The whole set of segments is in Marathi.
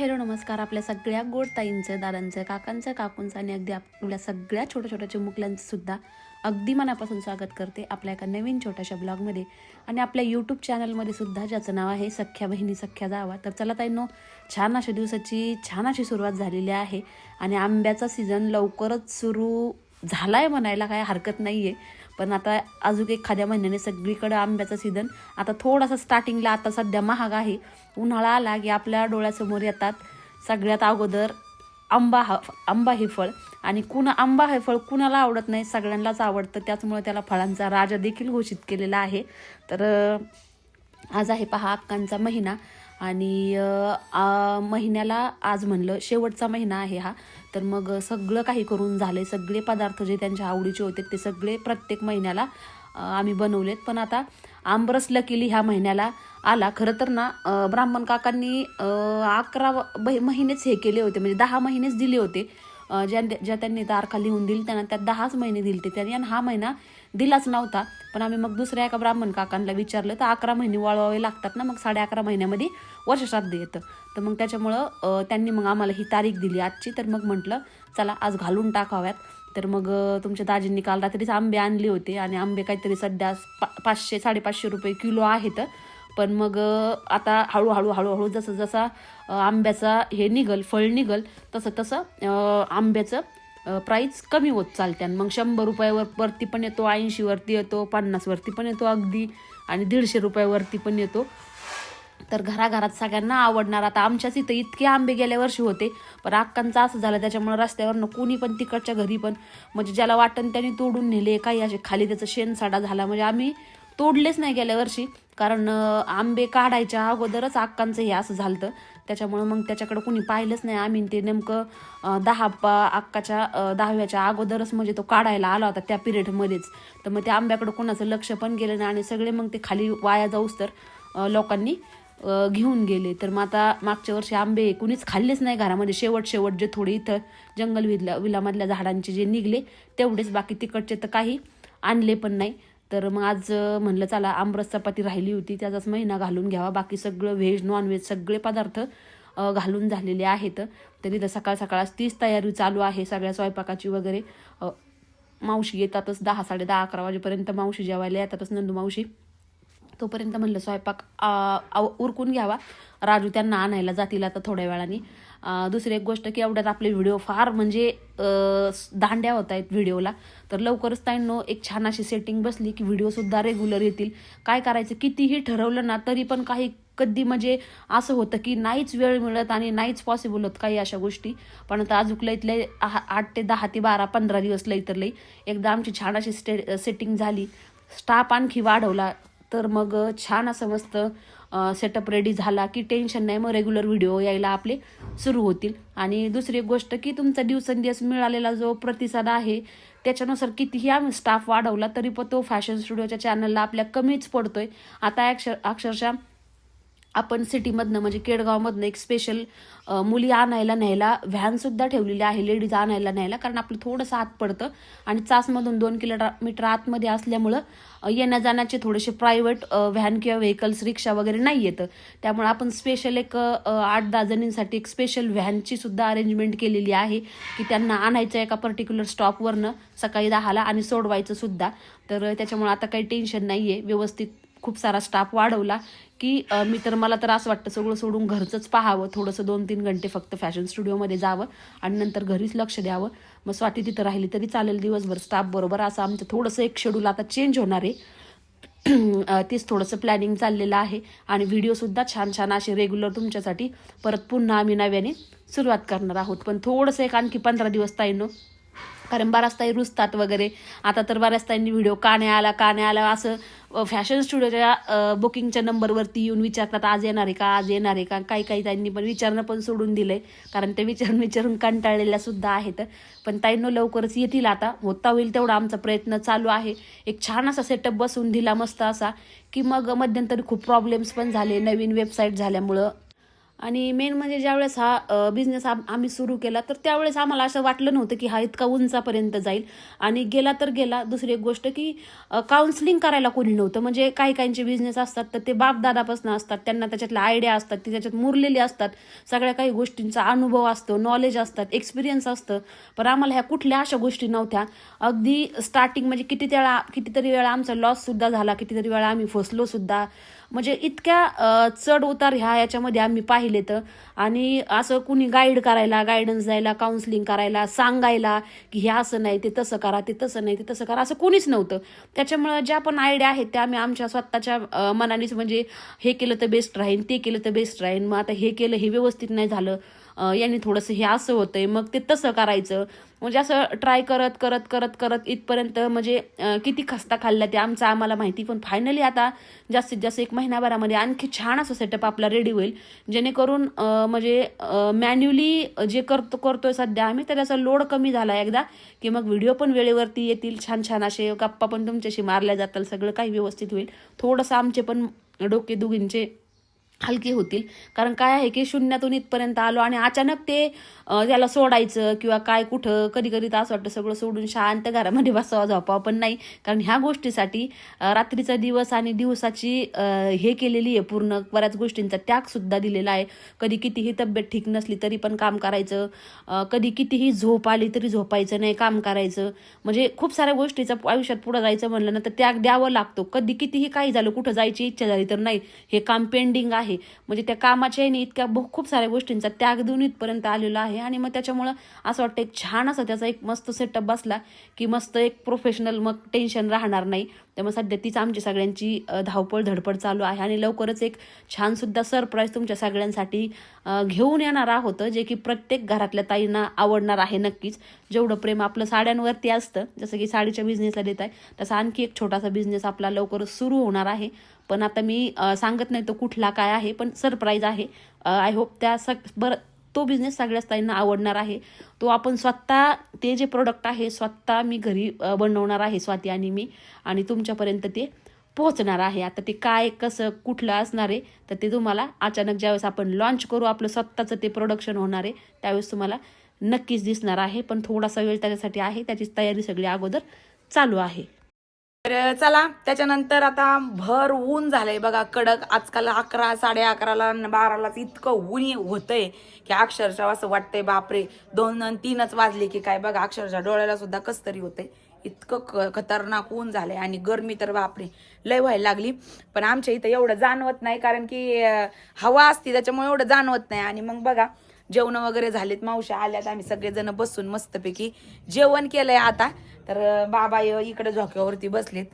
हाय हॅलो नमस्कार. आपल्या सगळ्या गोड ताईंचं, दादांचं, काकांचं, काकूंचं आणि अगदी आपल्या सगळ्या छोट्या छोट्या चिमुकल्यांचं सुद्धा अगदी मनापासून स्वागत करते आपल्या एका नवीन छोट्याशा ब्लॉगमध्ये आणि आपल्या यूट्यूब चॅनलमध्ये सुद्धा, ज्याचं नाव आहे सख्या बहिणी सख्या जावा. तर चला ताईंनो, छान अशा दिवसाची छान अशी सुरुवात झालेली आहे आणि आंब्याचा सीझन लवकरच सुरू झाला आहे म्हणायला काय हरकत नाही आहे. पण आता अजून एखाद्या महिन्याने सगळीकडे आंब्याचा सीझन आता थोडासा स्टार्टिंगला, आता सध्या महाग आहे. उन्हाळा आला की आपल्या डोळ्यासमोर येतात सगळ्यात अगोदर आंबा हे फळ. आणि आंबा हे फळ कुणाला आवडत नाही, सगळ्यांनाच आवडतं. त्याचमुळे त्याला फळांचा राजा देखील घोषित केलेला आहे. तर आज आहे पहा अक्कांचा महिना आणि महिन्याला आज म्हणलं शेवटचा महिना आहे हा. तर मग सगळं काही करून झाले, सगळे पदार्थ जे त्यांच्या आवडीचे होते ते सगळे प्रत्येक महिन्याला आम्ही बनवलेत. पण आता आमरस लकीली ह्या महिन्याला आला. खरं तर ना ब्राह्मण काकांनी 11 महिनेच हे केले होते, म्हणजे 10 महिनेच दिले होते. ज्या त्यांनी तारखा लिहून दिली त्यांना त्यात 10च महिने दिले ते त्यांनी, आणि हा महिना दिलाच नव्हता. पण आम्ही मग दुसऱ्या एका ब्राह्मण काकांना विचारलं तर 11 महिने वळवावे लागतात ना, मग 11.5 महिन्यामध्ये वर्षश्राद्ध येतं. तर मग त्याच्यामुळं त्यांनी मग आम्हाला ही तारीख दिली आजची. तर मग म्हटलं चला आज घालून टाकाव्यात. तर मग तुमच्या दाजींनी काल रात्रीच आंबे आणले होते आणि आंबे काहीतरी सध्या 500-550 रुपये किलो आहेत. पण मग आता हळूहळू जसं जसा आंब्याचा फळ निघल तसं तसं आंब्याचं प्राईस कमी होत चालते. आणि मग 100 रुपयावरती पण येतो, 80 वरती येतो, 50 वरती पण येतो अगदी, आणि 150 रुपयावरती पण येतो. तर घराघरात सगळ्यांना आवडणार. आता आमच्याच इथं इतके आंबे गेल्या वर्षी होते, पण अक्कांचं असं झालं त्याच्यामुळे रस्त्यावरनं कोणी पण तिकडच्या घरी पण, म्हणजे ज्याला वाटण त्यांनी तोडून नेले, काही असे खाली त्याचं शेणसाडा झाला. म्हणजे आम्ही तोडलेच नाही गेल्या वर्षी, कारण आंबे काढायच्या अगोदरच अक्कांचं हे असं झालं. त्याच्यामुळं मग त्याच्याकडं कोणी पाहिलंच नाही. आम्ही ते नेमकं अक्काच्या 10व्याच्या अगोदरच म्हणजे तो काढायला आला होता त्या पिरियडमध्येच. तर मग त्या आंब्याकडं कोणाचं लक्ष पण गेलं नाही आणि सगळे मग ते खाली वाया जाऊस तर लोकांनी घेऊन गेले. तर मग आता मागच्या वर्षी आंबे कुणीच खाल्लेच नाही घरामध्ये. शेवट जे थोडे इथं जंगल विलामधल्या झाडांचे जे निघले तेवढेच, बाकी तिकडचे तर काही आणले पण नाही. तर मग आज म्हणलं चला आमरस चपाती राहिली होती त्याचाच महिना घालून घ्यावा. बाकी सगळं व्हेज नॉनव्हेज सगळे पदार्थ घालून झालेले आहेत. तरी तर सकाळ तीच तयारी चालू आहे सगळ्या स्वयंपाकाची वगैरे. मावशी येतातच 10-10:30-11 वाजेपर्यंत मावशी जेवायला येतातच, नंदू मावशी. तोपर्यंत म्हणलं स्वयंपाक उरकून घ्यावा. राजू त्यांना आणायला जातील आता थोड्या वेळाने. दुसरी एक गोष्ट की एवढ्यात आपले व्हिडिओ फार म्हणजे दांड्या होत आहेत व्हिडिओला. तर लवकरच ताईंनो एक छान अशी सेटिंग बसली की व्हिडिओसुद्धा रेग्युलर येतील. काय करायचं, कितीही ठरवलं ना तरी पण कधी म्हणजे असं होतं की नाहीच वेळ मिळत आणि नाहीच पॉसिबल होत काही अशा गोष्टी. पण आता अजून लईतले 8 ते 10 ते 12-15 दिवस लई तर लई एकदा आमची छान अशी सेटिंग झाली, स्टाफ आणखी वाढवला, तर मग छान असं मस्त सेटअप रेडी झाला की टेन्शन नाही, मग रेग्युलर व्हिडिओ यायला आपले सुरू होतील. आणि दुसरी एक गोष्ट की तुमचा दिवसेंदिवस मिळालेला जो प्रतिसाद आहे त्याच्यानुसार कितीही आम्ही स्टाफ वाढवला तरी पण तो फॅशन स्टुडिओच्या चॅनलला आपल्या कमीच पडतोय. आता अक्षरशः आपण सिटीमधनं म्हणजे केडगावमधनं एक स्पेशल मुली आणायला न्यायला व्हॅनसुद्धा ठेवलेली आहे, लेडीज आणायला न्यायला. कारण आपलं थोडंसं आत पडतं आणि चासमधून 2 किलोमीटर आतमध्ये असल्यामुळं येण्या जाण्याचे थोडेसे प्रायव्हेट व्हॅन किंवा व्हेकल्स रिक्षा वगैरे नाही येतं. त्यामुळे आपण स्पेशल एक 8-10 जणींसाठी एक स्पेशल व्हॅनची सुद्धा अरेंजमेंट केलेली आहे की त्यांना आणायचं एका पर्टिक्युलर स्टॉपवरनं सकाळी 10ला आणि सोडवायचं सुद्धा. तर त्याच्यामुळे आता काही टेन्शन नाही आहे. व्यवस्थित खूप सारा स्टाफ वाढवला की मला तर असं वाटतं सगळं सोडून घरचंच पाहावं, थोडंसं 2-3 घंटे फक्त फॅशन स्टुडिओमध्ये जावं आणि नंतर घरीच लक्ष द्यावं. मग स्वाती तिथं राहिली तरी चालेल दिवसभर स्टाफ बरोबर. असं आमचं थोडंसं एक शेड्यूल आता चेंज होणार आहे. तीच थोडंसं प्लॅनिंग चाललेलं आहे आणि व्हिडिओसुद्धा छान असे रेग्युलर तुमच्यासाठी परत पुन्हा आम्ही नव्याने सुरुवात करणार आहोत. पण थोडंसं एक आणखी 15 दिवस ताईंनो, कारण बऱ्याच ताई रुसतात वगैरे. आता तर बऱ्याच ताईंनी व्हिडिओ का नाही आला असं फॅशन स्टुडिओच्या बुकिंगच्या नंबरवरती येऊन विचारतात, आज येणार आहे का. काही ताईंनी पण विचारणं पण सोडून दिलंय, कारण ते विचारून कंटाळलेल्या सुद्धा आहेत. पण ताईंनो लवकरच येतील. आता होता होईल तेवढा आमचा प्रयत्न चालू आहे. एक छान असा सेटअप बसवून दिला मस्त असा की मग मध्यंतरी खूप प्रॉब्लेम्स पण झाले नवीन वेबसाईट झाल्यामुळं. आणि मेन म्हणजे ज्यावेळेस हा बिझनेस आम्ही सुरू केला तर त्यावेळेस आम्हाला असं वाटलं नव्हतं की हा इतका उंचापर्यंत जाईल. आणि गेला तर गेला. दुसरी एक गोष्ट की काउन्सिलिंग करायला कोणी नव्हतं. म्हणजे काही काहींचे बिझनेस असतात तर ते बापदादापासून असतात, त्यांना त्याच्यातल्या आयडिया असतात, ती त्याच्यात मुरलेली असतात, सगळ्या काही गोष्टींचा अनुभव असतो, नॉलेज असतात, एक्सपिरियन्स असतं. पण आम्हाला ह्या कुठल्या अशा गोष्टी नव्हत्या. अगदी स्टार्टिंग म्हणजे कितीतरी वेळा आमचा लॉस सुद्धा झाला, कितीतरी वेळा आम्ही फसलो सुद्धा. म्हणजे इतक्या चढ उतार याच्यामध्ये आम्ही पाहिले तर. आणि असं कुणी गायडन्स द्यायला, काउन्सिलिंग करायला, सांगायला की हे असं नाही, ते तसं करा, ते तसं नाही, ते तसं करा, असं कोणीच नव्हतं. त्याच्यामुळं ज्या पण आयडिया आहेत त्या आम्ही आमच्या स्वतःच्या मनानेच, म्हणजे हे केलं तर बेस्ट राहीन, ते केलं तर बेस्ट राहीन, मग आता हे केलं हे व्यवस्थित नाही झालं, यांनी थोडंसं हे असं होतंय, मग ते तसं करायचं. म्हणजे असं ट्राय करत करत करत करत इथपर्यंत म्हणजे किती खस्ता खाल्ला ते आम्हाला माहिती. पण फायनली आता जास्तीत जास्त 1 महिन्याभरामध्ये आणखी छान असं सेटअप आपला रेडी होईल, जेणेकरून म्हणजे मॅन्युअली जे करतोय सध्या आम्ही, तर त्याचा लोड कमी झाला एकदा की मग व्हिडिओ पण वेळेवरती येतील, छान छान असे गप्पा पण तुमच्याशी मारल्या जातील, सगळं काही व्यवस्थित होईल. थोडंसं आमचे पण डोके दुखींचे हलके होतील. कारण काय आहे की शून्यातून इथपर्यंत आलो आणि अचानक ते त्याला सोडायचं किंवा काय कुठं, कधी कधी तर असं वाटतं सगळं सोडून शांत घरामध्ये बसावं, झोपावं. पण नाही, कारण ह्या गोष्टीसाठी रात्रीचा दिवस आणि दिवसाची हे केलेली आहे, पूर्ण बऱ्याच गोष्टींचा त्याग सुद्धा दिलेला आहे. कधी कितीही तब्येत ठीक नसली तरी पण काम करायचं, कधी कितीही झोप आली तरी झोपायचं नाही, काम करायचं. म्हणजे खूप साऱ्या गोष्टीचं आयुष्यात पुढे जायचं म्हणलं ना तर त्याग द्यावं लागतो. कधी कितीही काही झालं, कुठं जायची इच्छा झाली तर नाही, हे काम पेंडिंग आहे. म्हणजे त्या कामाच्या इतक्या खूप साऱ्या गोष्टींचा त्याग देऊन इथपर्यंत आलेला आहे. आणि मग त्याच्यामुळं असं वाटतं एक छान असा त्याचा एक मस्त सेटअप बसला की मस्त एक प्रोफेशनल, मग टेन्शन राहणार नाही. त्यामुळे सध्या तीच आमची सगळ्यांची धावपळ धडपड चालू आहे. आणि लवकरच एक छान सुद्धा सरप्राईज तुमच्या सगळ्यांसाठी घेऊन येणार आहोत, जे की प्रत्येक घरातल्या ताईंना आवडणार आहे नक्कीच. जेवढं प्रेम आपलं साड्यांवरती असतं, जसं की साडीच्या बिझनेसला देत आहे, तसा आणखी एक छोटासा बिझनेस आपला लवकरच सुरू होणार आहे. पण आता मी सांगत नाही तो कुठला काय आहे, पण सरप्राईज आहे. आय होप तो बिझनेस सगळ्याच ताईंना आवडणार आहे. तो आपण स्वतः, ते जे प्रोडक्ट आहे स्वतः मी घरी बनवणार आहे, स्वाती आणि मी, आणि तुमच्यापर्यंत ते पोहोचणार आहे. आता ते काय कसं कुठलं असणार आहे तर ते तुम्हाला अचानक ज्यावेळेस आपण लॉन्च करू, आपलं स्वतःचं ते प्रोडक्शन होणार आहे, त्यावेळेस तुम्हाला नक्कीच दिसणार आहे. पण थोडासा वेळ त्याच्यासाठी आहे, त्याची तयारी सगळी अगोदर चालू आहे. तर चला, त्याच्यानंतर आता भर ऊन झालंय बघा कडक. आजकाल 11, 11:30ला 12लाच इतकं ऊन होतंय की अक्षरशः असं वाटतंय बापरे 2 आणि 3च वाजले की काय. बघा अक्षरशः डोळ्याला सुद्धा कस तरी होतंय, इतकं खतरनाक ऊन झालंय. आणि गरमी तर बापरे लय व्हायला लागली. पण आमच्या इथं एवढं जाणवत नाही, कारण की हवा असते त्याच्यामुळे एवढं जाणवत नाही. आणि मग बघा जेवण वगैरे झालेत, मावश्या आल्यात, आम्ही सगळेजण बसून मस्तपैकी जेवण केलंय आता. तर बाबा इकडे झोक्यावरती बसलेत,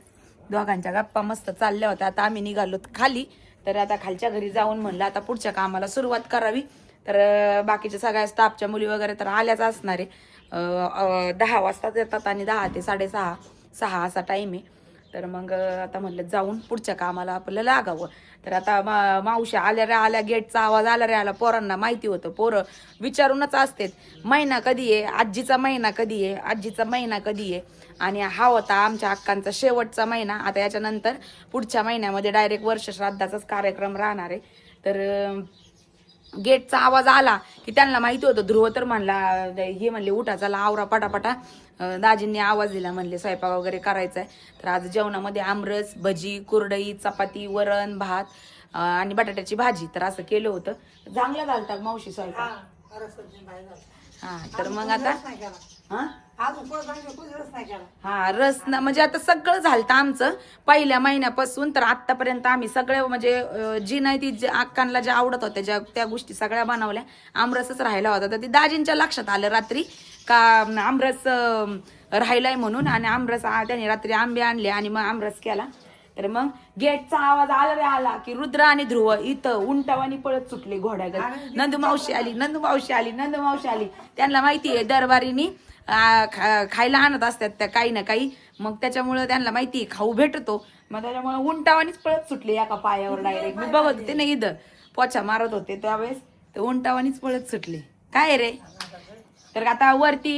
दोघांच्या गप्पा मस्त चालल्या होत्या. आता आम्ही निघालो खाली, तर आता खालच्या घरी जाऊन म्हणलं आता पुढच्या कामाला सुरुवात करावी. तर बाकीच्या सगळ्या स्टाफच्या मुली वगैरे तर आल्याच असणार आहे. 10 वाजताच येतात आणि 10 ते 6:30 6 असा टाईम आहे. तर मग आता म्हणलं जाऊन पुढच्या कामाला आपल्याला लागावं. तर आता मावश्या आल्या रे आल्या, गेटचा आवाज आला रे आला. पोरांना माहिती होतं, पोरं विचारूनच असतात महिना कधी आहे, आजीचा महिना कधी आहे, आजीचा महिना कधी आहे. आणि हा होता आमच्या अक्कांचा शेवटचा महिना. आता याच्यानंतर पुढच्या महिन्यामध्ये डायरेक्ट वर्ष श्राद्धाचाच कार्यक्रम राहणार आहे. तर गेटचा आवाज आला की त्यांना माहिती होतं. ध्रुव तर म्हणला, हे म्हणले उठा चला आवरा पटापटा. दाजींनी आवाज दिला, म्हणले स्वयंपाक वगैरे करायचा आहे. तर आज जेवणामध्ये आमरस, भजी, कुरडई, चपाती, वरण, भात आणि बटाट्याची भाजी, तर असं केलं होतं. चांगलं घालतात मावशी स्वयंपाक. हा, तर मग आता रस ना, म्हणजे आता सगळं झालं आमचं पहिल्या महिन्यापासून तर आतापर्यंत. आम्ही सगळं म्हणजे जी नाही ती अक्कांना ज्या आवडत होत्या त्या गोष्टी सगळ्या बनवल्या. आमरसच राहिला होता, तर ते दाजींच्या लक्षात आलं रात्री का आमरस राहिलाय म्हणून. आणि आमरस त्याने रात्री आंबे आणले आणि मग आमरस केला. तर मग गेटचा आवाज आला रे आला की रुद्र आणि ध्रुव इथं उंटावानी पळत सुटले घोड्यागत. नंदू मावशी आली, नंदू मावशी आली, नंदू मावशी आली. त्यांना माहिती आहे दरबारीनी खायला आणत असतात त्या काही ना काही. मग त्याच्यामुळे त्यांना माहिती खाऊ भेटतो. मग त्याच्यामुळे उंटावानीच पळत सुटले एका पायावर डायरेक्ट. मी बघत होते ना इथं पोछा मारत होते त्यावेळेस, तर उंटावानीच पळत सुटले. काय रे. तर आता वरती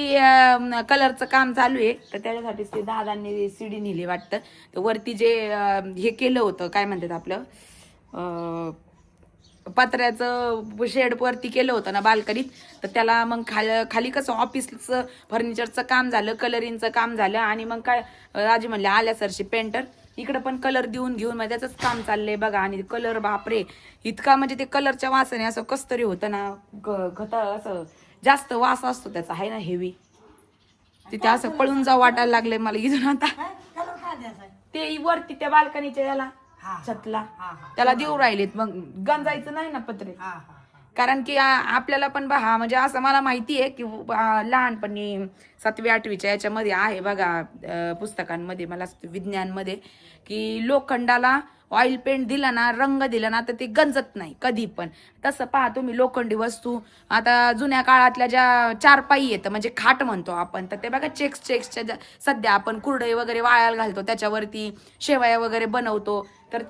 कलरचं काम चालू आहे, तर त्याच्यासाठीच ते दादांनी सीडी नेली वाटतं. तर वरती जे हे केलं होतं काय म्हणतात आपलं पत्र्याचं शेड वरती केलं होतं ना बाल्कनीत, तर त्याला मग खाली कसं ऑफिसचं फर्निचरचं काम झालं, कलरिंगचं काम झालं, आणि मग काय राजी म्हणले आल्या सरशी पेंटर इकडे पण कलर देऊन घेऊन मग त्याचंच काम चाललंय बघा. आणि कलर बापरे इतका म्हणजे ते कलरच्या वासाने असं कसतरी होतं ना, असं जास्त वास असतो त्याचा आहे ना हेवी, तिथे असं पळून जाऊ वाटायला लागले मला इथून आता. ते वरती त्या बाल्कनीच्या याला छतला त्याला देऊ राहिलेत, मग गंजायचं नाही ना पत्रे, कारण की आपल्याला पण बघा म्हणजे असं मला माहिती आहे की लहानपणी 7वी 8वीच्या याच्यामध्ये आहे बघा पुस्तकांमध्ये, मला विज्ञानमध्ये, की लोखंडाला ऑइल पेंट दिला ना, रंग दिला ना, तर ते गंजत नाही कधी पण. तसं पहा तुम्ही लोखंडी वस्तू आता जुन्या काळातल्या ज्या चारपाई येतं म्हणजे खाट म्हणतो आपण, तर ते बघा चेक्सच्या सध्या आपण कुरडई वगैरे वाळायला घालतो, त्याच्यावरती शेवया वगैरे बनवतो, तर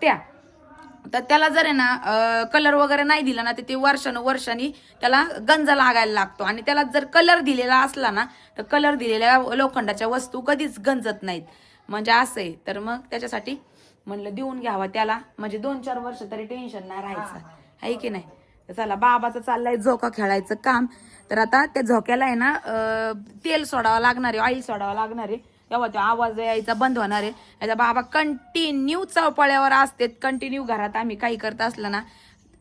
त्याला जर आहे ना कलर वगैरे नाही दिला ना, तर ते वर्षानुवर्षांनी त्याला गंज लागायला लागतो. आणि त्याला जर कलर दिलेला असला ना, तर कलर दिलेल्या लोखंडाच्या वस्तू कधीच गंजत नाहीत, म्हणजे असं आहे. तर मग त्याच्यासाठी म्हणलं देऊन घ्यावा त्याला, म्हणजे 2-4 वर्ष तरी टेन्शन नाही राहायचं, आहे की नाही. तर चला बाबाचं चाललंय झोका खेळायचं काम. तर आता त्या झोक्याला आहे ना तेल सोडावं लागणार आहे, ऑइल सोडावं लागणार आहे, तेव्हा तो आवाज यायचा बंद होणार आहे. याचा बाबा कंटिन्यू चौपाळ्यावर असते, कंटिन्यू घरात आम्ही काही करत असलं ना,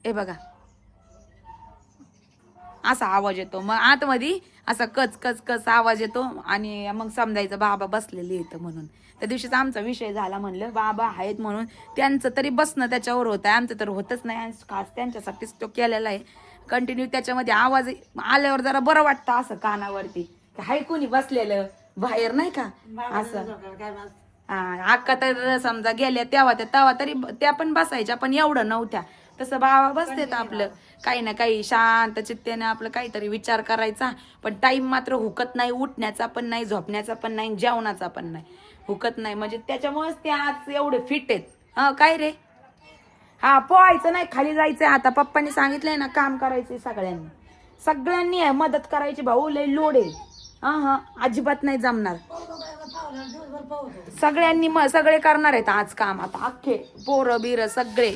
हे बघा असा आवाज येतो, मग आतमध्ये असा कच कच कच आवाज येतो, आणि मग समजायचं बाबा बसलेले येतं म्हणून. त्या दिवशीच आमचा विषय झाला, म्हणलं बाबा आहेत म्हणून त्यांचं तरी बसणं त्याच्यावर होतं, आमचं तर होतच नाही, आणि खास त्यांच्यासाठीच तो केलेला आहे. कंटिन्यू त्याच्यामध्ये आवाज आल्यावर जरा बरं वाटतं असं कानावरती, हाय कोणी बसलेलं बाहेर नाही का असं. अक्का तर समजा गेल्या तेव्हा तरी त्या पण बसायच्या, पण एवढं नव्हत्या. तसं बाबा बसतेत आपलं काही ना काही शांत चित्तेने आपलं काहीतरी विचार करायचा, पण टाइम मात्र हुकत नाही, उठण्याचा पण नाही, झोपण्याचा पण नाही, जेवणाचा पण नाही, हुकत नाही. म्हणजे त्याच्यामुळेच ते आज एवढे फिट आहेत. काय रे, हा पोहायचं नाही, खाली जायचंय आता, पप्पांनी सांगितलंय ना काम करायचंय सगळ्यांनी मदत करायची, भाऊ लय लोड आहे. हा अजिबात नाही जमणार, सगळ्यांनी सगळे करणार आहेत आज काम, आता अख्खे पोरं बिर सगळे.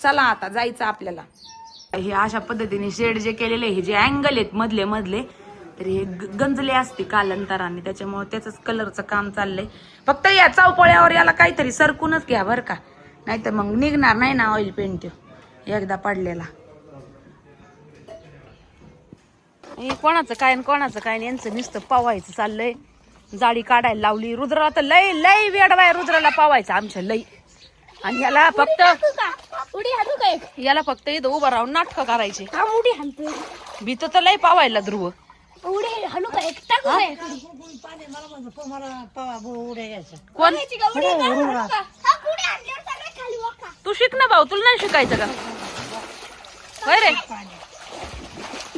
चला आता जायचं आपल्याला. हे अशा पद्धतीने शेड जे केलेले, हे जे अँगल आहेत मधले तर हे गंजले असते कालांतराने, त्याच्यामुळे त्याच कलरचं काम चाललंय. फक्त या चौपोळ्यावर याला काहीतरी सरकूनच घ्या बरं का, नाहीतर मग निघणार नाही ना ऑइल पेंट एकदा पडलेला. कोणाचं काय कोणाचं काय, यांचं नुसतं पावायचं चाललंय, जाळी काढायला लावली. रुद्राला तर लय लय वेडवाय, रुद्राला पावायचं आमच्या लई. आणि याला फक्त इथं उभं राहून नाटकं करायचे. भीत तर लय पावायला ध्रुव. कोण तू शिक ना भाऊ, तुला नाही शिकायचं का? होय रे,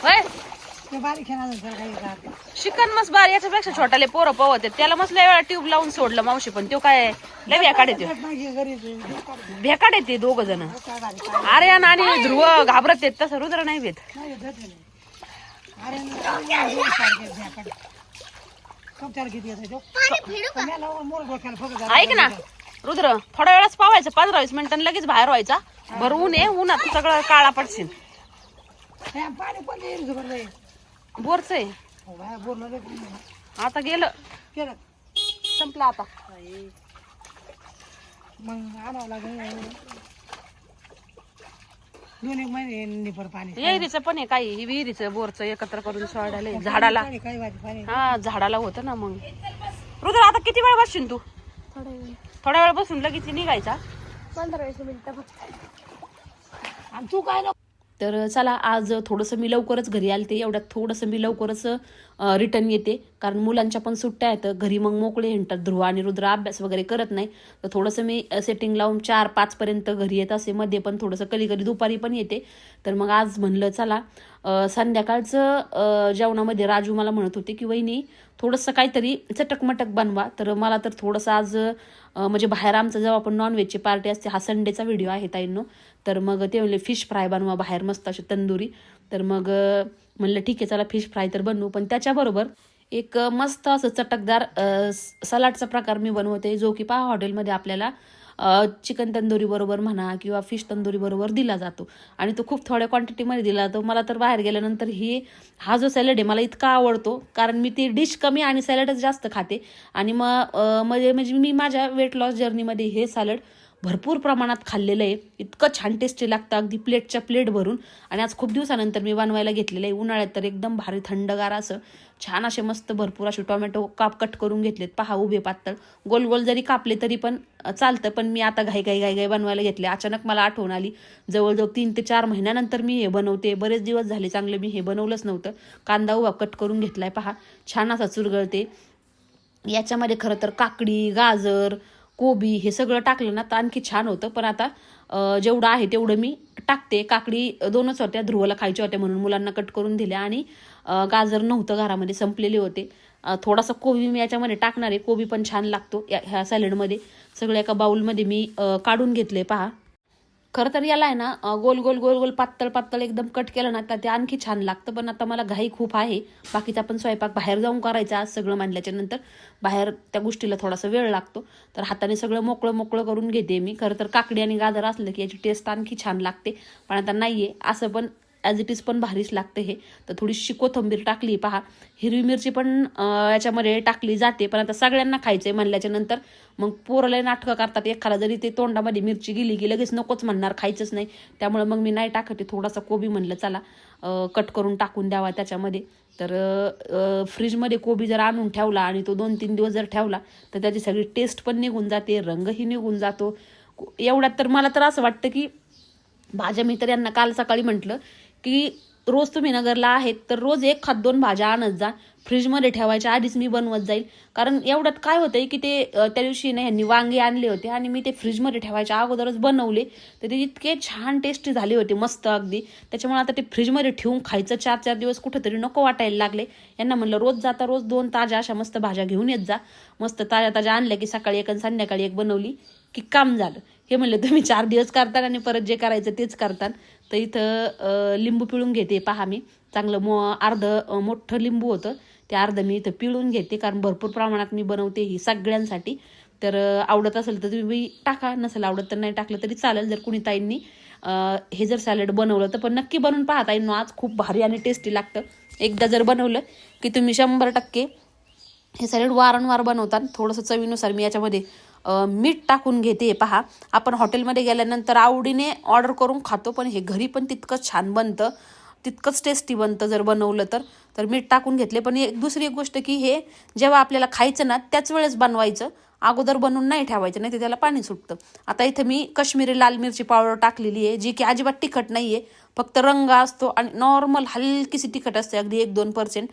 होय शिकन मस्त बार. याच्यापेक्षा छोटाले पोरं पवत त्याला मस्त लय वेळा ट्यूब लावून सोडलं मावशी, पण तो काय लय भेकाड येते दोघ जण. अरे आणि ध्रुव घाबरत येत, तसं रुद्र नाही भेट. ऐक ना रुद्र, थोड्या वेळाच पावायचं 15-20 मिनिटांनी लगेच बाहेर व्हायचा. भरवून ये उन्हात सगळं काळा पडशील. बोरच आहे आता, गेलं संपलं आता. विहिरीचं पण आहे काही, विहिरीचं बोरचं एकत्र करून सोडायला झाडाला. हा झाडाला होतं ना. मग रुद्र आता किती वेळ बसशील तू? थोड्या वेळ बसून लगेच निघायचा. 15-20 मिनिटं. तू काय तर चला आज थोडंसं मी लवकरच घरी आलते, एवढ्यात थोडंसं मी लवकरच रिटर्न येते, कारण मुलांच्या पण सुट्ट्या आहेत घरी. मग मोकळे हिंडतात, ध्रुव आणि रुद्र अभ्यास वगैरे करत नाही, तर थोडंसं मी सेटिंग लावून 4-5 पर्यंत घरी येत असे. मध्ये पण थोडंसं कधी दुपारी पण येते. तर मग आज म्हणलं चला संध्याकाळचं जेवणामध्ये राजू मला म्हणत होते की वहिनी थोडंसं काहीतरी चटकमटक बनवा. तर मला तर थोडंसं आज म्हणजे बाहेर आमचं जेव्हा आपण नॉनव्हेजची पार्टी असते, हा संडेचा व्हिडिओ आहे ताईंनो, तर मग ते म्हणले फिश फ्राय बनवा बाहेर मस्त अशी तंदुरी. तर मग म्हणलं ठीक आहे चला फिश फ्राय तर बनवू, पण त्याच्याबरोबर एक मस्त असं चटकदार सलाडचा प्रकार मी बनवते, जो की पहा हॉटेलमध्ये आपल्याला चिकन तंदुरी बरोबर म्हणा किंवा फिश तंदुरी बरोबर दिला जातो आणि तो खूप थोड्या क्वांटिटीमध्ये दिला जातो. मला तर बाहेर गेल्यानंतर हा जो सॅलड आहे मला इतका आवडतो, कारण मी ती डिश कमी आणि सॅलडच जास्त खाते. आणि मग म्हणजे मी माझ्या वेट लॉस जर्नीमध्ये हे सॅलड भरपूर प्रमाणात खाल्लेलं आहे. इतकं छान टेस्टी लागतं, अगदी प्लेटच्या प्लेट भरून. आणि आज खूप दिवसानंतर मी बनवायला घेतलेलं आहे. उन्हाळ्यात तर एकदम भारी थंडगार असं छान असे मस्त भरपूर असे टोमॅटो कट करून घेतलेत. पहा उभे पातळ, गोल गोल जरी कापले तरी पण चालतं, पण मी आता घाई बनवायला घेतले. अचानक मला आठवण आली, जवळजवळ 3 ते 4 महिन्यानंतर मी हे बनवते. बरेच दिवस झाले चांगले मी हे बनवलंच नव्हतं. कांदा उभा कट करून घेतलाय, पहा छान असा चुरगळते. याच्यामध्ये खरं तर काकडी, गाजर, कोबी हे सगळं टाकलं ना तर आणखी छान होतं. पण आता जेवढं आहे तेवढं मी टाकते. काकडी 2च होत्या, ध्रुवला खायच्या होत्या म्हणून मुलांना कट करून दिल्या. आणि गाजर नव्हतं घरामध्ये, संपलेले होते. थोडासा कोबी मी याच्यामध्ये टाकणार आहे. कोबी पण छान लागतो ह्या सॅलडमध्ये. सगळं एका बाउलमध्ये मी काढून घेतले. पहा खरं तर याला आहे ना गोल गोल गोल गोल पातळ एकदम कट केलं ना तर ते आणखी छान लागतं. पण आता मला घाई खूप आहे, बाकीचा पण स्वयंपाक बाहेर जाऊन करायचा आज. सगळं मांडल्याच्या नंतर बाहेर त्या गोष्टीला थोडासा वेळ लागतो, तर हाताने सगळं मोकळं करून घेते मी. खरं तर काकडी आणि गाजर असलं की याची टेस्ट आणखी छान लागते, पण आता नाहीये. असं पण ॲज इट इज पण भारीच लागते हे. तर थोडीशी कोथिंबीर टाकली, पहा हिरवी मिरची पण याच्यामध्ये टाकली जाते. पण आता सगळ्यांना खायचंय म्हणल्याच्या नंतर मग पोरले नाटकं करतात. एखादा जरी ते तोंडामध्ये मिरची गेली की लगेच नकोच म्हणणार, खायचंच नाही. त्यामुळे मग मी नाही टाकते. थोडासा कोबी म्हणलं चला कट करून टाकून द्यावा त्याच्यामध्ये. तर फ्रीजमध्ये कोबी जर आणून ठेवला आणि तो 2-3 दिवस जर ठेवला तर त्याची सगळी टेस्ट पण निघून जाते, रंगही निघून जातो. एवढ्यात तर मला तर असं वाटतं की भाज्या, मी तर यांना काल सकाळी म्हटलं की रोज तुम्ही नगरला आहेत तर रोज 1-2 भाज्या आणत जा, फ्रीजमध्ये ठेवायच्या आधीच मी बनवत जाईल. कारण एवढ्यात काय होतंय की ते त्या दिवशी ना ह्यांनी वांगे आणले होते आणि मी ते फ्रीजमध्ये ठेवायच्या अगोदरच बनवले, तर ते इतके छान टेस्टी झाले होते, मस्त अगदी. त्याच्यामुळे आता ते फ्रीजमध्ये ठेवून खायचं 4-4 दिवस कुठंतरी नको वाटायला लागले. यांना म्हणलं रोज जाता रोज 2 ताज्या अशा मस्त भाज्या घेऊन येत जा. मस्त ताज्या आणल्या की सकाळी एक आणि संध्याकाळी एक बनवली की काम झालं. हे म्हणलं तुम्ही 4 दिवस करता आणि परत जे करायचं तेच करता. तर इथं लिंबू पिळून घेते. पहा मी चांगलं अर्ध मोठं लिंबू होतं, ते अर्ध मी इथं पिळून घेते, कारण भरपूर प्रमाणात मी बनवते ही सगळ्यांसाठी. तर आवडत असेल तर तुम्ही टाका, नसेल आवडत तर नाही टाकलं तरी चालेल. जर कुणी ताईंनी हे जर सॅलड बनवलं तर पण नक्की बनवून पहा ताईंनो, आज खूप भारी आणि टेस्टी लागतं. एकदा जर बनवलं की तुम्ही 100% हे सॅलड वारंवार बनवतात. थोडंसं चवीनुसार मी याच्यामध्ये मीठ टाकून घेते. पहा आपण हॉटेलमध्ये गेल्यानंतर आवडीने ऑर्डर करून खातो, पण हे घरी पण तितकंच छान बनतं, तितकंच टेस्टी बनतं जर बनवलं तर मीठ टाकून घेतले. पण दुसरी एक गोष्ट की हे जेव्हा आपल्याला खायचं ना त्याच वेळेस बनवायचं, अगोदर बनवून नाही ठेवायचं, नाही तर त्याला पाणी सुटतं. आता इथं मी काश्मीरी लाल मिरची पावडर टाकलेली आहे, जी की अजिबात तिखट नाही आहे, फक्त रंग असतो आणि नॉर्मल हलकीशी तिखट असते, अगदी 1-2%.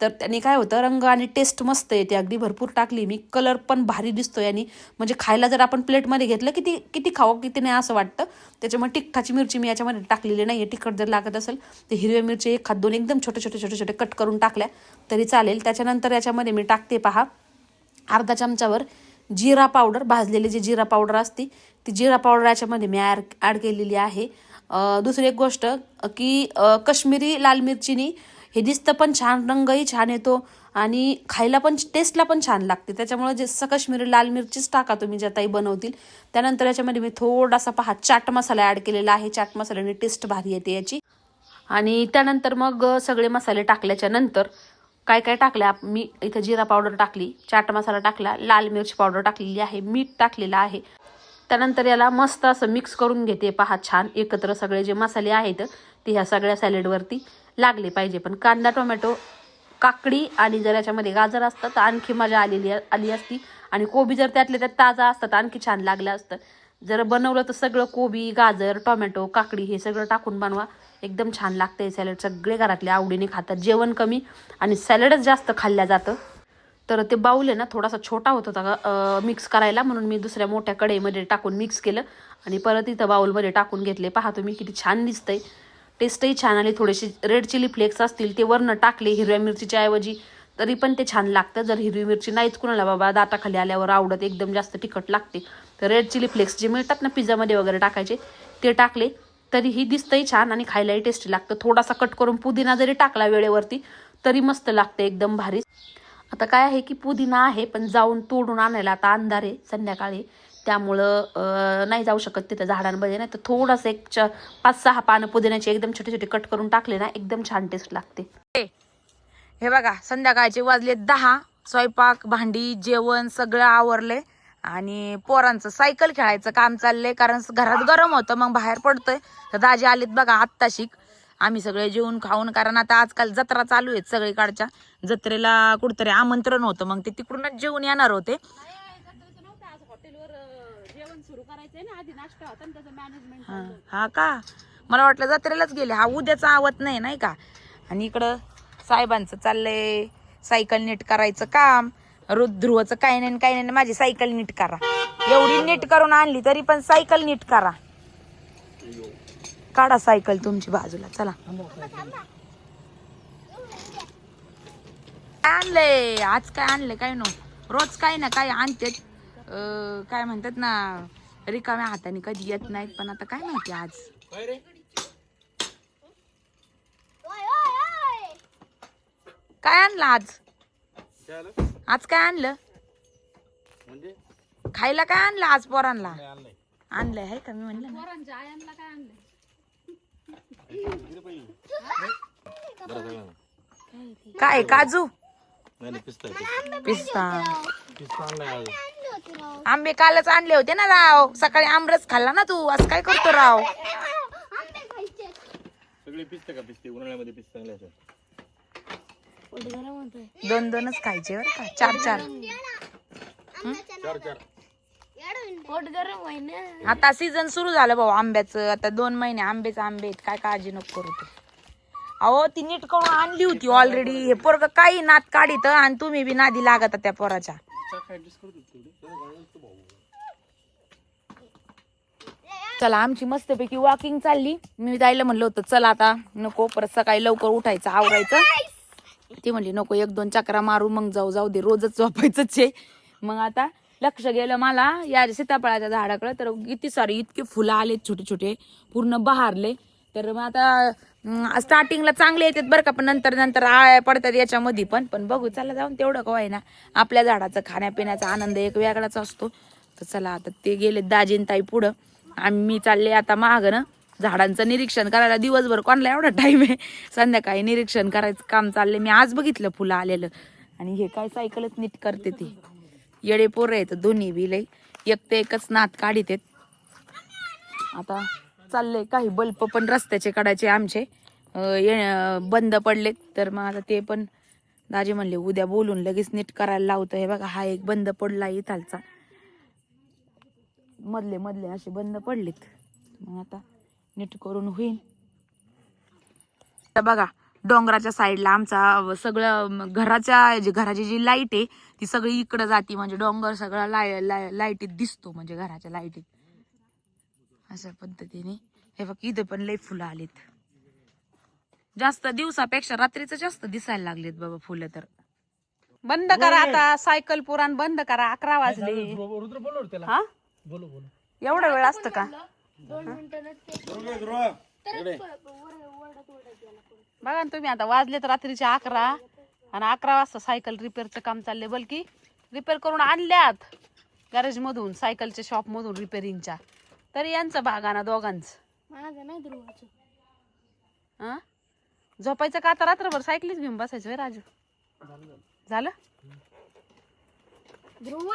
तर त्याने काय होतं, रंग आणि टेस्ट मस्त येते. अगदी भरपूर टाकली मी, कलर पण भारी दिसतो याने. म्हणजे खायला जर आपण प्लेटमध्ये घेतलं किती खावं किती नाही असं वाटतं. त्याच्यामुळे तिखटाची मिरची मी याच्यामध्ये टाकलेली नाही आहे. तिखट जर लागत असेल तर हिरव्या मिरची 1-2 एकदम छोटे कट करून टाकल्या तरी चालेल. त्याच्यानंतर याच्यामध्ये मी टाकते, पहा अर्धा चमचावर जिरा पावडर, भाजलेली जी जिरा पावडर असते ती जिरा पावडर याच्यामध्ये मी ॲड केलेली आहे. दुसरी एक गोष्ट की काश्मीरी लाल मिरचीनी हे दिसतं पण छान, रंगही छान येतो आणि खायला पण टेस्टला पण छान लागते. त्याच्यामुळे जे काश्मीरी लाल मिरचीच टाका तुम्ही ज्या ताई बनवतील. त्यानंतर याच्यामध्ये मी थोडासा पहा चाट मसाला ॲड केलेला आहे. चाट मसाल्याने टेस्ट भारी येते याची. आणि त्यानंतर मग सगळे मसाले टाकल्याच्या नंतर काय टाकल्या मी इथं जिरा पावडर टाकली, चाट मसाला टाकला, लाल मिरची पावडर टाकलेली आहे, मीठ टाकलेलं आहे. त्यानंतर याला मस्त असं मिक्स करून घेते. पहा छान एकत्र सगळे जे मसाले आहेत ते ह्या सगळ्या सॅलडवरती लागले पाहिजे. पण कांदा, टोमॅटो, काकडी आणि जर याच्यामध्ये गाजर असतं तर आणखी मजा आली असती. आणि कोबी जर त्यातले त्यात ताजा असतं तर आणखी छान लागलं असतं. जर बनवलं तर सगळं कोबी, गाजर, टोमॅटो, काकडी हे सगळं टाकून बनवा, एकदम छान लागते सॅलड. सगळे घरातले आवडीने खातात. जेवण कमी आणि सॅलडच जास्त खाल्ल्या जातं. तर ते बाऊल आहे ना थोडासा छोटा होत होता मिक्स करायला, म्हणून मी दुसऱ्या मोठ्या कढईमध्ये टाकून मिक्स केलं आणि परत इथं बाऊलमध्ये टाकून घेतले. पहा तुम्ही किती छान दिसतंय, टेस्टही छान आली. थोडेसे रेड चिली फ्लेक्स असतील ते वरनं टाकले हिरव्या मिरचीच्या ऐवजी, तरी पण ते छान लागतं. जर हिरवी मिरची नाहीच कुणाला बाबा दाताखाली आल्यावर आवडत, एकदम जास्त तिखट लागते, तर रेड चिली फ्लेक्स जे मिळतात ना पिझ्झामध्ये वगैरे टाकायचे ते टाकले तरीही दिसतंही छान आणि खायलाही टेस्टी लागतं. थोडासा कट करून पुदिना जरी टाकला वेळेवरती तरी मस्त लागते, एकदम भारी. आता काय आहे की पुदिना आहे पण जाऊन तोडून आणायला आता अंधार आहे, संध्याकाळी त्यामुळं नाही जाऊ शकत तिथं झाडांमध्ये. नाही तर थोडंसं 5-6 पानं पुदिन्याचे एकदम छोटे छोटे कट करून टाकले ना एकदम छान टेस्ट लागते. हे बघा संध्याकाळचे वाजले 10. स्वयंपाक भांडी जेवण सगळं आवरले आणि पोरांचं सायकल खेळायचं काम चाललंय कारण घरात गरम होतं मग बाहेर पडतोय. तर दाजी आलेत बघा आत्ताशिक. आम्ही सगळे जेवून खाऊन कारण आता आजकाल जत्रा चालू आहेत सगळीकडच्या. जत्रेला कुठतरी आमंत्रण होतं मग ते तिकडूनच जेवून येणार होते. हा का मला वाटलं जत्रेलाच गेले. हा उद्याचा आवत नाही का. आणि इकडं साहेबांचं चाललंय सायकल नीट करायचं काम. रोज ध्रुवचं काही नाही माझी सायकल नीट करा. एवढी नीट करून आणली तरी पण सायकल नीट करा. काढा सायकल तुमची बाजूला. चला काय आणलंय आज. काय आणलंय काय नो रोज काय ना काय आणतेत. काय म्हणतात ना रिकाम्या हाताने कधी येत नाहीत. पण आता काय माहिती आज काय आणलं. आज काय आणलं खायला. काय आणलं आज पोरांना. आणलंय आहे का मी म्हणलं काय काजू पिस्ता आंबे कालच आणले होते ना राव. सकाळी आमरस खाल्ला ना तू. आज काय करतो राव. सगळे पिस्ते का पिस्ते उन्हाळ्यामध्ये पिस्ते चांगले असतात. 2-2च खायचे बरं का. 4-4 आता सीझन सुरू झालं भाऊ आंब्याचं. आता 2 महिने आंबे आहेत. काय काळजी नको करू तू. अहो ती नीट करून आणली होती ऑलरेडी. हे पोरग काही नाद काढित आणि तुम्ही बी नादी लागत त्या पोराच्या. चला आमची मस्तपैकी वॉकिंग चालली. मी जायला म्हणलं होतं चला आता नको परत सकाळी लवकर उठायचं आवरायचं. ती म्हणली नको 1-2 चक्रा मारू मग जाऊ दे रोजच झोपायचंच आहे. मग आता लक्ष गेलं मला या सीताफळाच्या झाडाकडे. तर किती सारी इतके फुलं आले छोटे छोटे पूर्ण बहारले. तर मग आता स्टार्टिंगला चांगले येतात बरं का. पण नंतर आळ्या पडतात याच्यामध्ये पण बघू चला जाऊन तेवढं का ना आपल्या झाडाचं खाण्यापिण्याचा आनंद एक वेगळाच असतो. तर चला आता ते गेले दाजींताई पुढं. आम्ही चालले आता मागं झाडांचं निरीक्षण करायला. दिवसभर कोणाला एवढा टाइम आहे. संध्याकाळी निरीक्षण करायचं काम चाललंय. मी आज बघितलं फुलं आलेलं. आणि हे काय सायकलच नीट करते ती. येडे पोरं आहेत दोन्ही बी लई. एकच नात काढित आहेत. आता चाललंय काही बल्ब पण रस्त्याचे काढायचे आमचे बंद पडलेत. तर मग आता ते पण दाजी म्हणले उद्या बोलून लगेच नीट करायला लावतो. हे बघा हा एक बंद पडला इथालचा. मधले असे बंद पडलेत. मग आता नीट करून होईल. बघा डोंगराच्या साईडला आमचा सगळं घराची जी लाईट आहे ती सगळी इकडे जाती. म्हणजे डोंगर सगळा लाईटीत दिसतो. म्हणजे घराच्या लाईटीत अशा पद्धतीने. हे बघ इथं पण लई फुलं आलीत. जास्त दिवसापेक्षा रात्रीच जास्त दिसायला लागलेत बाबा फुलं. तर बंद करा आता सायकल पुराण बंद करा. 11 वाजले. हा एवढा वेळ असतं का. बघा तुम्ही आता वाजलेत रात्रीचे 11 आणि 11 वाजता सायकल रिपेअरचं काम चाललंय. बल्कि रिपेअर करून आणल्यात गॅरेज मधून सायकलच्या शॉप मधून रिपेअरिंगच्या. तरी यांचं भागाना दोघांच झोपायचं का आता रात्रभर सायकलीच घेऊन बसायचं राजू. झालं ध्रुव